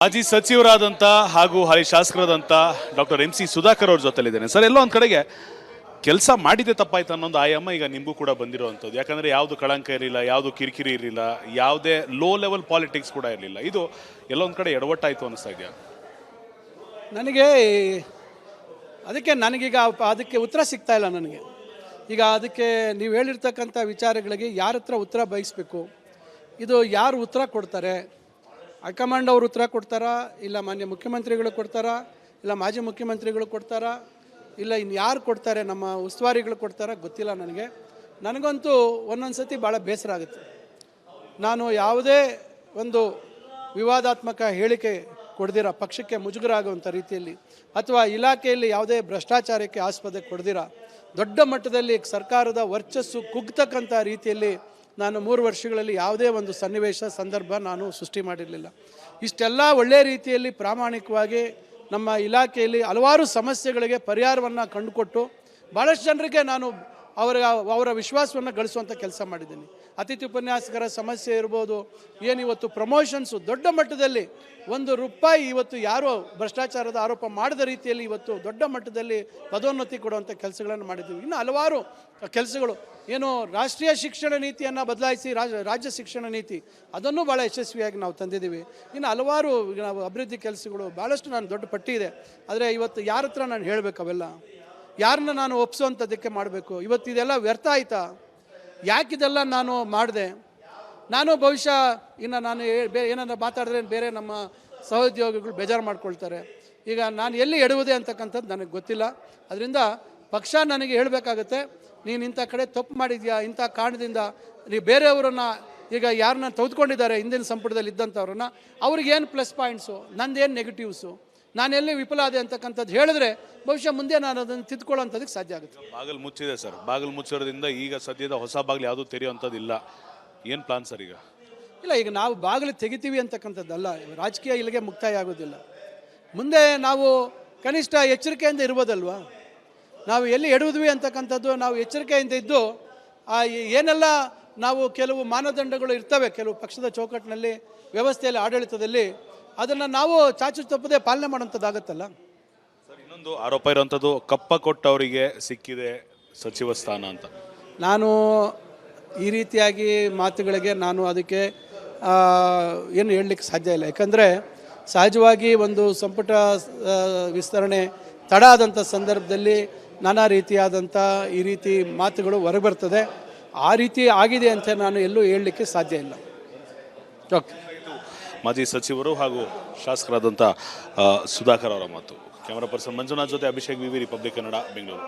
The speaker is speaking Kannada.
ಮಾಜಿ ಸಚಿವರಾದಂಥ ಹಾಗೂ ಹಾಲಿ ಶಾಸಕರಾದಂಥ ಡಾಕ್ಟರ್ ಎಂ ಸಿ ಸುಧಾಕರ್ ಅವ್ರ ಜೊತೆಲಿದ್ದೇನೆ. ಸರ್, ಎಲ್ಲೋ ಒಂದು ಕಡೆಗೆ ಕೆಲಸ ಮಾಡಿದೆ ತಪ್ಪಾಯ್ತು ಅನ್ನೋದು ಆಯಾಮ ಈಗ ನಿಮಗೂ ಕೂಡ ಬಂದಿರುವಂಥದ್ದು. ಯಾಕಂದರೆ ಯಾವುದು ಕಳಂಕ ಇರಲಿಲ್ಲ, ಯಾವುದು ಕಿರಿಕಿರಿ ಇರಲಿಲ್ಲ, ಯಾವುದೇ ಲೋ ಲೆವೆಲ್ ಪಾಲಿಟಿಕ್ಸ್ ಕೂಡ ಇರಲಿಲ್ಲ. ಇದು ಎಲ್ಲೋ ಒಂದು ಕಡೆ ಎಡವಟ್ಟಾಯಿತು ಅನ್ನಿಸ್ತಾ ಇದೆಯಾ ನನಗೆ? ನನಗೀಗ ಅದಕ್ಕೆ ಉತ್ತರ ಸಿಗ್ತಾ ಇಲ್ಲ ನನಗೆ. ಈಗ ಅದಕ್ಕೆ ನೀವು ಹೇಳಿರ್ತಕ್ಕಂಥ ವಿಚಾರಗಳಿಗೆ ಯಾರ ಹತ್ರ ಉತ್ತರ ಬಯಸಬೇಕು, ಇದು ಯಾರು ಉತ್ತರ ಕೊಡ್ತಾರೆ? ಹೈಕಮಾಂಡ್ ಅವರು ಉತ್ತರ ಕೊಡ್ತಾರಾ, ಇಲ್ಲ ಮಾನ್ಯ ಮುಖ್ಯಮಂತ್ರಿಗಳು ಕೊಡ್ತಾರಾ, ಇಲ್ಲ ಮಾಜಿ ಮುಖ್ಯಮಂತ್ರಿಗಳು ಕೊಡ್ತಾರಾ, ಇಲ್ಲ ಇನ್ನು ಯಾರು ಕೊಡ್ತಾರೆ, ನಮ್ಮ ಉಸ್ತುವಾರಿಗಳು ಕೊಡ್ತಾರಾ, ಗೊತ್ತಿಲ್ಲ ನನಗೆ. ನನಗಂತೂ ಒಂದೊಂದು ಸತಿ ಭಾಳ ಬೇಸರ ಆಗುತ್ತೆ. ನಾನು ಯಾವುದೇ ಒಂದು ವಿವಾದಾತ್ಮಕ ಹೇಳಿಕೆ ಕೊಡ್ದಿರ, ಪಕ್ಷಕ್ಕೆ ಮುಜುಗರ ಆಗುವಂಥ ರೀತಿಯಲ್ಲಿ ಅಥವಾ ಇಲಾಖೆಯಲ್ಲಿ ಯಾವುದೇ ಭ್ರಷ್ಟಾಚಾರಕ್ಕೆ ಆಸ್ಪದ ಕೊಡ್ದಿರ, ದೊಡ್ಡ ಮಟ್ಟದಲ್ಲಿ ಸರ್ಕಾರದ ವರ್ಚಸ್ಸು ಕುಗ್ತಕ್ಕಂಥ ರೀತಿಯಲ್ಲಿ ನಾನು 3 ವರ್ಷಗಳಲ್ಲಿ ಯಾವುದೇ ಒಂದು ಸನ್ನಿವೇಶ ಸಂದರ್ಭ ನಾನು ಸೃಷ್ಟಿ ಮಾಡಿರಲಿಲ್ಲ. ಇಷ್ಟೆಲ್ಲ ಒಳ್ಳೆಯ ರೀತಿಯಲ್ಲಿ ಪ್ರಾಮಾಣಿಕವಾಗಿ ನಮ್ಮ ಇಲಾಖೆಯಲ್ಲಿ ಹಲವಾರು ಸಮಸ್ಯೆಗಳಿಗೆ ಪರಿಹಾರವನ್ನು ಕಂಡುಕೊಟ್ಟು ಭಾಳಷ್ಟು ಜನರಿಗೆ ನಾನು ಅವರ ವಿಶ್ವಾಸವನ್ನು ಗಳಿಸುವಂಥ ಕೆಲಸ ಮಾಡಿದ್ದೀನಿ. ಅತಿಥಿ ಉಪನ್ಯಾಸಕರ ಸಮಸ್ಯೆ ಇರ್ಬೋದು, ಏನಿವತ್ತು ಪ್ರಮೋಷನ್ಸು ದೊಡ್ಡ ಮಟ್ಟದಲ್ಲಿ ₹1 ಇವತ್ತು ಯಾರೋ ಭ್ರಷ್ಟಾಚಾರದ ಆರೋಪ ಮಾಡಿದ ರೀತಿಯಲ್ಲಿ ಇವತ್ತು ದೊಡ್ಡ ಮಟ್ಟದಲ್ಲಿ ಪದೋನ್ನತಿ ಕೊಡುವಂಥ ಕೆಲಸಗಳನ್ನು ಮಾಡಿದ್ದೀವಿ. ಇನ್ನು ಹಲವಾರು ಕೆಲಸಗಳು, ಏನು ರಾಷ್ಟ್ರೀಯ ಶಿಕ್ಷಣ ನೀತಿಯನ್ನು ಬದಲಾಯಿಸಿ ರಾಜ್ಯ ಶಿಕ್ಷಣ ನೀತಿ, ಅದನ್ನು ಭಾಳ ಯಶಸ್ವಿಯಾಗಿ ನಾವು ತಂದಿದ್ದೀವಿ. ಇನ್ನು ಹಲವಾರು ನಾವು ಅಭಿವೃದ್ಧಿ ಕೆಲಸಗಳು ಭಾಳಷ್ಟು ನಾನು ದೊಡ್ಡ ಪಟ್ಟಿ ಇದೆ. ಆದರೆ ಇವತ್ತು ಯಾರ ಹತ್ರ ನಾನು ಹೇಳಬೇಕು? ಅವೆಲ್ಲ ಯಾರನ್ನ ನಾನು ಒಪ್ಪಿಸೋವಂಥದ್ದಕ್ಕೆ ಮಾಡಬೇಕು? ಇವತ್ತು ಇದೆಲ್ಲ ವ್ಯರ್ಥ ಆಯಿತಾ? ಯಾಕಿದೆಲ್ಲ ನಾನು ಮಾಡಿದೆ? ನಾನು ಬಹುಶಃ ಇನ್ನು ನಾನು ಏನಾದ್ರು ಮಾತಾಡಿದ್ರೆ ಬೇರೆ ನಮ್ಮ ಸಹೋದ್ಯೋಗಿಗಳು ಬೇಜಾರು ಮಾಡ್ಕೊಳ್ತಾರೆ. ಈಗ ನಾನು ಎಲ್ಲಿ ಎಡುವುದೇ ಅಂತಕ್ಕಂಥದ್ದು ನನಗೆ ಗೊತ್ತಿಲ್ಲ. ಅದರಿಂದ ಪಕ್ಷ ನನಗೆ ಹೇಳಬೇಕಾಗತ್ತೆ, ನೀನು ಇಂಥ ಕಡೆ ತಪ್ಪು ಮಾಡಿದ್ಯಾ, ಇಂಥ ಕಾರಣದಿಂದ ನೀವು ಬೇರೆಯವರನ್ನು ಈಗ ಯಾರನ್ನ ತೆಗೆದುಕೊಂಡಿದ್ದಾರೆ ಹಿಂದಿನ ಸಂಪುಟದಲ್ಲಿ ಇದ್ದಂಥವ್ರನ್ನ, ಅವ್ರಿಗೇನು ಪ್ಲಸ್ ಪಾಯಿಂಟ್ಸು, ನಂದೇನು ನೆಗೆಟಿವ್ಸು, ನಾನೆಲ್ಲಿ ವಿಫಲ ಆದೆ ಅಂತಕ್ಕಂಥದ್ದು ಹೇಳಿದ್ರೆ ಬಹುಶಃ ಮುಂದೆ ನಾನು ಅದನ್ನು ತಿದ್ಕೊಳ್ಳೋಂಥದಕ್ಕೆ ಸಾಧ್ಯ ಆಗುತ್ತೆ. ಬಾಗಿಲು ಮುಚ್ಚಿದೆ ಸರ್, ಬಾಗಿಲು ಮುಚ್ಚಿರೋದ್ರಿಂದ ಈಗ ಸದ್ಯದ ಹೊಸ ಬಾಗಿಲು ಯಾವುದೂ ತೆರೆಯುವಂಥದ್ದಿಲ್ಲ. ಏನು ಪ್ಲಾನ್ ಸರ್ ಈಗ? ಇಲ್ಲ, ಈಗ ನಾವು ಬಾಗಿಲು ತೆಗಿತೀವಿ ಅಂತಕ್ಕಂಥದ್ದಲ್ಲ, ರಾಜಕೀಯ ಇಲ್ಲಿಗೆ ಮುಕ್ತಾಯ ಆಗೋದಿಲ್ಲ. ಮುಂದೆ ನಾವು ಕನಿಷ್ಠ ಎಚ್ಚರಿಕೆಯಿಂದ ಇರ್ಬೋದಲ್ವಾ? ನಾವು ಎಲ್ಲಿ ಎಡುವುದ್ವಿ ಅಂತಕ್ಕಂಥದ್ದು ನಾವು ಎಚ್ಚರಿಕೆಯಿಂದ ಇದ್ದು ಏನೆಲ್ಲ ನಾವು ಕೆಲವು ಮಾನದಂಡಗಳು ಇರ್ತವೆ ಕೆಲವು ಪಕ್ಷದ ಚೌಕಟ್ಟಿನಲ್ಲಿ, ವ್ಯವಸ್ಥೆಯಲ್ಲಿ, ಆಡಳಿತದಲ್ಲಿ, ಅದನ್ನು ನಾವು ಚಾಚು ತಪ್ಪದೆ ಪಾಲನೆ ಮಾಡೋಂಥದ್ದಾಗತ್ತಲ್ಲ. ಸರ್, ಇನ್ನೊಂದು ಆರೋಪ ಇರುವಂಥದ್ದು ಕಪ್ಪ ಕೊಟ್ಟವರಿಗೆ ಸಿಕ್ಕಿದೆ ಸಚಿವ ಸ್ಥಾನ ಅಂತ. ನಾನು ಈ ರೀತಿಯಾಗಿ ಮಾತುಗಳಿಗೆ ನಾನು ಅದಕ್ಕೆ ಏನು ಹೇಳಲಿಕ್ಕೆ ಸಾಧ್ಯ ಇಲ್ಲ. ಯಾಕಂದರೆ ಸಹಜವಾಗಿ ಒಂದು ಸಂಪುಟ ವಿಸ್ತರಣೆ ತಡ ಆದಂಥ ಸಂದರ್ಭದಲ್ಲಿ ನಾನಾ ರೀತಿಯಾದಂಥ ಈ ರೀತಿ ಮಾತುಗಳು ಹೊರಬರ್ತದೆ. ಆ ರೀತಿ ಆಗಿದೆ ಅಂತ ನಾನು ಎಲ್ಲೂ ಹೇಳಲಿಕ್ಕೆ ಸಾಧ್ಯ ಇಲ್ಲ. ಓಕೆ. ಮಾಜಿ ಸಚಿವರು ಹಾಗೂ ಶಾಸಕರಾದಂಥ ಸುಧಾಕರ್ ಅವರ ಮಾತು. ಕ್ಯಾಮರಾ ಪರ್ಸನ್ ಮಂಜುನಾಥ್ ಜೊತೆ ಅಭಿಷೇಕ್, ವಿವಿ ರಿಪಬ್ಲಿಕ್ ಕನ್ನಡ, ಬೆಂಗಳೂರು.